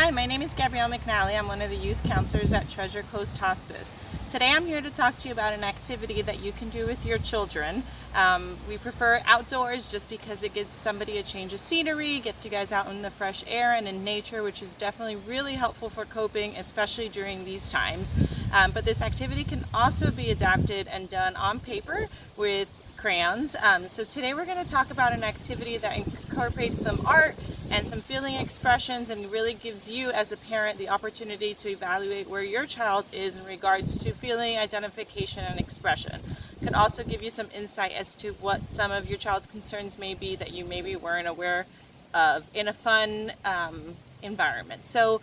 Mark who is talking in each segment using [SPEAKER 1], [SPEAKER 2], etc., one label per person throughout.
[SPEAKER 1] Hi, my name is Gabrielle McNally. I'm one of the youth counselors at Treasure Coast Hospice. Today I'm here to talk to you about an activity that you can do with your children. We prefer outdoors just because it gives somebody a change of scenery, gets you guys out in the fresh air and in nature, which is definitely really helpful for coping, especially during these times. But this activity can also be adapted and done on paper with crayons. So today we're going to talk about an activity that incorporates some art and some feeling expressions and really gives you as a parent the opportunity to evaluate where your child is in regards to feeling, identification, and expression. It could also give you some insight as to what some of your child's concerns may be that you maybe weren't aware of in a fun environment. So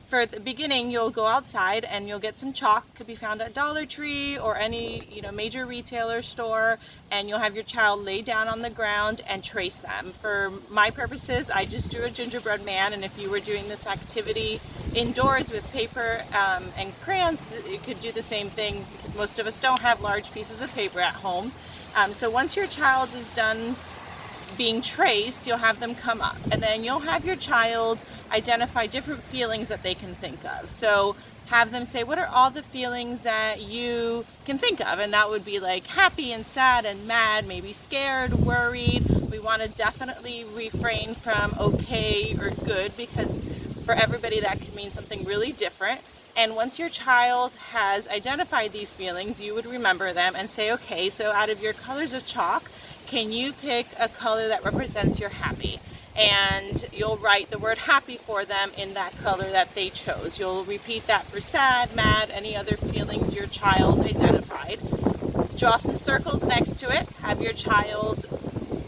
[SPEAKER 1] for the beginning, you'll go outside and you'll get some chalk. Could be found at Dollar Tree or any major retailer store, and you'll have your child lay down on the ground and trace them. For my purposes, I just drew a gingerbread man, and if you were doing this activity indoors with paper and crayons, you could do the same thing because most of us don't have large pieces of paper at home. So once your child is done being traced, you'll have them come up, and then you'll have your child identify different feelings that they can think of. So have them say, what are all the feelings that you can think of? And that would be like happy and sad and mad, maybe scared, worried. We want to definitely refrain from okay or good, because for everybody that could mean something really different. And once your child has identified these feelings, you would remember them and say, okay, so out of your colors of chalk, can you pick a color that represents your happy? And you'll write the word happy for them in that color that they chose. You'll repeat that for sad, mad, any other feelings your child identified. Draw some circles next to it. Have your child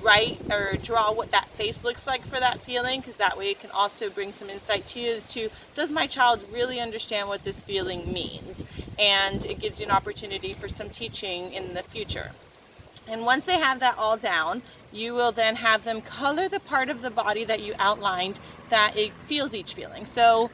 [SPEAKER 1] write or draw what that face looks like for that feeling, because that way it can also bring some insight to you as to, does my child really understand what this feeling means? And it gives you an opportunity for some teaching in the future. And once they have that all down, you will then have them color the part of the body that you outlined that it feels each feeling. So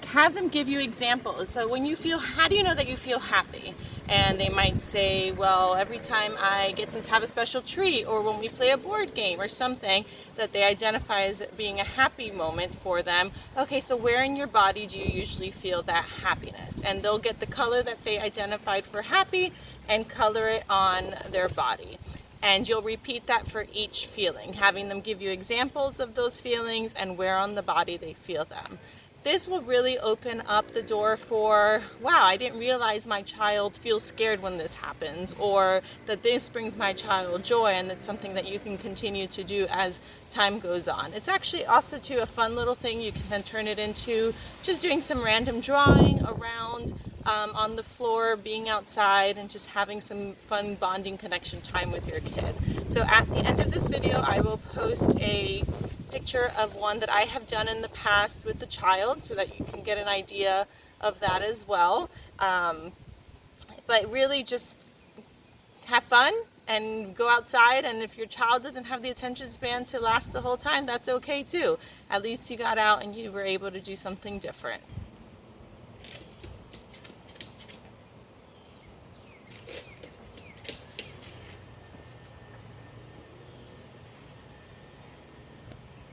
[SPEAKER 1] have them give you examples. So when you feel, how do you know that you feel happy? And they might say, well, every time I get to have a special treat, or when we play a board game or something that they identify as being a happy moment for them. Okay, so where in your body do you usually feel that happiness? And they'll get the color that they identified for happy and color it on their body. And you'll repeat that for each feeling, having them give you examples of those feelings and where on the body they feel them. This will really open up the door for, wow, I didn't realize my child feels scared when this happens, or that this brings my child joy, and it's something that you can continue to do as time goes on. It's actually also too a fun little thing. You can then turn it into just doing some random drawing around on the floor, being outside, and just having some fun bonding connection time with your kid. So at the end of this video, I will post a picture of one that I have done in the past with the child so that you can get an idea of that as well. But really just have fun and go outside, and if your child doesn't have the attention span to last the whole time, that's okay too. At least you got out and you were able to do something different.